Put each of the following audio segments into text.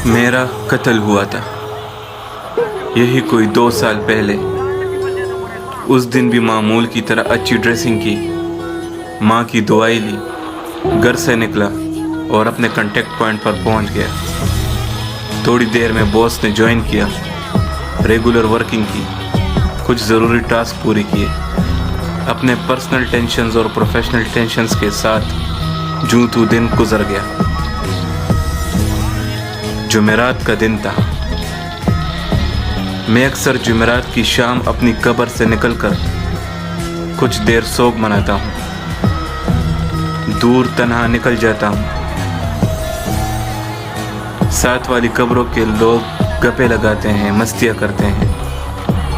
میرا قتل ہوا تھا یہی کوئی 2 سال پہلے۔ اس دن بھی معمول کی طرح اچھی ڈریسنگ کی، ماں کی دعائی لی، گھر سے نکلا اور اپنے کانٹیکٹ پوائنٹ پر پہنچ گیا۔ تھوڑی دیر میں باس نے جوائن کیا، ریگولر ورکنگ کی، کچھ ضروری ٹاسک پوری کیے، اپنے پرسنل ٹینشنز اور پروفیشنل ٹینشنز کے ساتھ جوں تو دن گزر گیا۔ جمعرات کا دن تھا۔ میں اکثر جمعرات کی شام اپنی قبر سے نکل کر کچھ دیر سوگ مناتا ہوں، دور تنہا نکل جاتا ہوں۔ ساتھ والی قبروں کے لوگ گپے لگاتے ہیں، مستیاں کرتے ہیں،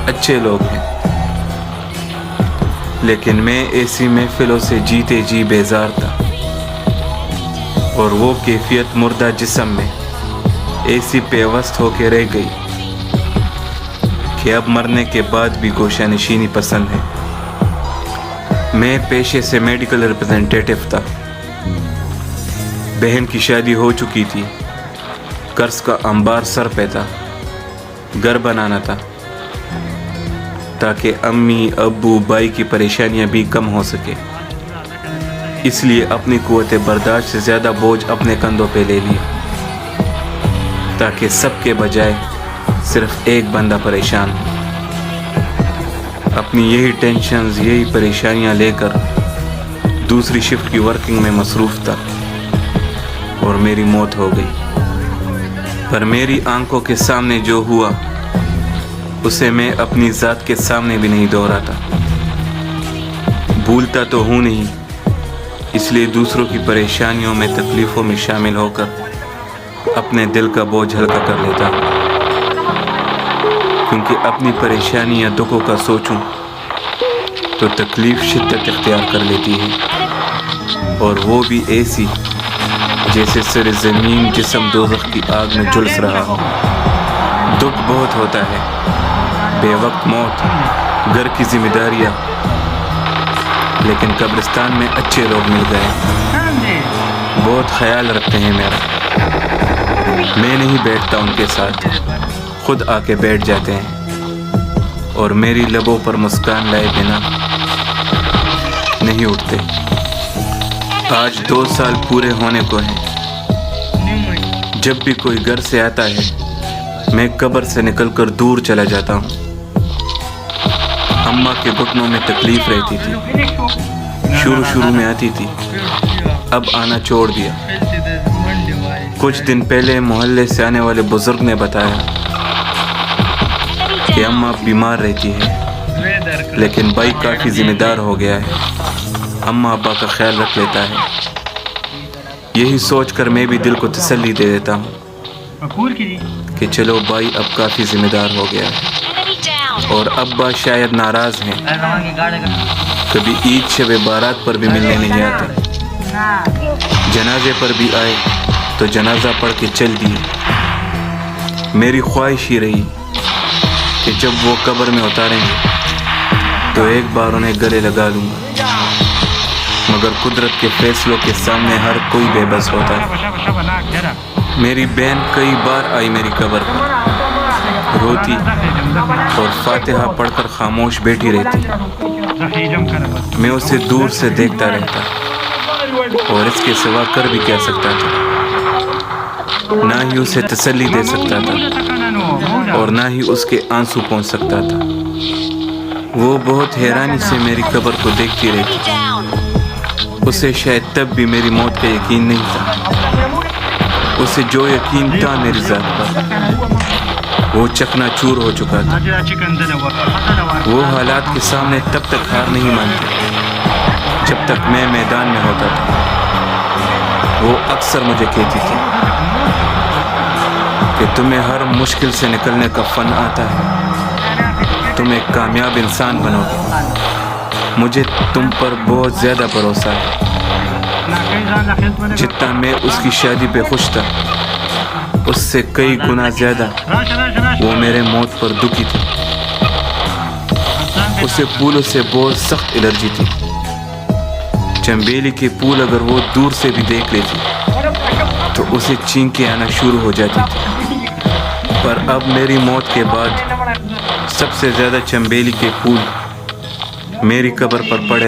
اچھے لوگ ہیں، لیکن میں ایسی محفلوں سے جیتے جی بیزار تھا، اور وہ کیفیت مردہ جسم میں ایسی پیوست ہو کے رہ گئی کہ اب مرنے کے بعد بھی گوشہ نشینی پسند ہے۔ میں پیشے سے میڈیکل ریپرزینٹیٹیو تھا۔ بہن کی شادی ہو چکی تھی، قرض کا انبار سر پہ تھا، گھر بنانا تھا تاکہ امی ابو بھائی کی پریشانیاں بھی کم ہو سکے۔ اس لیے اپنی قوت برداشت سے زیادہ بوجھ اپنے کندھوں پہ لے لیا تاکہ سب کے بجائے صرف ایک بندہ پریشان ہو۔ اپنی یہی ٹینشنز، یہی پریشانیاں لے کر دوسری شفٹ کی ورکنگ میں مصروف تھا اور میری موت ہو گئی۔ پر میری آنکھوں کے سامنے جو ہوا اسے میں اپنی ذات کے سامنے بھی نہیں دہراتا۔ بھولتا تو ہوں نہیں، اس لیے دوسروں کی پریشانیوں میں، تکلیفوں میں شامل ہو کر اپنے دل کا بوجھ ہلکا کر لیتا ہوں، کیونکہ اپنی پریشانی یا دکھوں کا سوچوں تو تکلیف شدت اختیار کر لیتی ہے، اور وہ بھی ایسی جیسے سر زمین جسم دوزخ کی آگ میں جھلس رہا ہو۔ دکھ بہت ہوتا ہے، بے وقت موت، گھر کی ذمہ داریاں، لیکن قبرستان میں اچھے لوگ مل گئے، بہت خیال رکھتے ہیں میرا۔ میں نہیں بیٹھتا ان کے ساتھ، خود آ کے بیٹھ جاتے ہیں، اور میری لبوں پر مسکان لائے بنا نہیں اٹھتے۔ آج 2 سال پورے ہونے کو ہیں۔ جب بھی کوئی گھر سے آتا ہے میں قبر سے نکل کر دور چلا جاتا ہوں۔ اماں کے گھٹنوں میں تکلیف رہتی تھی، شروع میں آتی تھی، اب آنا چھوڑ دیا۔ کچھ دن پہلے محلے سے آنے والے بزرگ نے بتایا کہ اماں بیمار رہتی ہے، لیکن بھائی کافی ذمہ دار ہو گیا ہے، اماں ابا کا خیال رکھ لیتا ہے۔ یہی سوچ کر میں بھی دل کو تسلی دے دیتا ہوں کہ چلو بھائی اب کافی ذمہ دار ہو گیا ہے، اور ابا شاید ناراض ہیں، کبھی عید شب بارات پر بھی ملنے نہیں آتے، جنازے پر بھی آئے تو جنازہ پڑھ کے چل دیے۔ میری خواہش ہی رہی کہ جب وہ قبر میں اتاریں گے تو ایک بار انہیں گلے لگا لوں گا، مگر قدرت کے فیصلوں کے سامنے ہر کوئی بے بس ہوتا ہے۔ میری بہن کئی بار آئی میری قبر پر، روتی اور فاتحہ پڑھ کر خاموش بیٹھی رہتی۔ میں اسے دور سے دیکھتا رہتا اور اس کے سوا کر بھی کیا سکتا تھا؟ نہ ہی اسے تسلی دے سکتا تھا اور نہ ہی اس کے آنسو پہنچ سکتا تھا۔ وہ بہت حیرانی سے میری قبر کو دیکھتی رہتی۔ اسے شاید تب بھی میری موت کا یقین نہیں تھا۔ اسے جو یقین تھا میری ذات پر، وہ چکنا چور ہو چکا تھا۔ وہ حالات کے سامنے تب تک ہار نہیں مانتی جب تک میں میدان میں ہوتا تھا۔ وہ اکثر مجھے کہتی تھی کہ تمہیں ہر مشکل سے نکلنے کا فن آتا ہے، تم ایک کامیاب انسان بنو گے۔ مجھے تم پر بہت زیادہ بھروسہ ہے۔ جتنا میں اس کی شادی پہ خوش تھا، اس سے کئی گنا زیادہ وہ میرے موت پر دکھی تھی۔ اسے پھولوں سے بہت سخت الرجی تھی۔ چنبیلی کے پھول اگر وہ دور سے بھی دیکھ لیتی تو اسے چینکیں آنا شروع ہو جاتی تھی، پر اب میری موت کے بعد سب سے زیادہ چنبیلی کے پھول میری قبر پر پڑے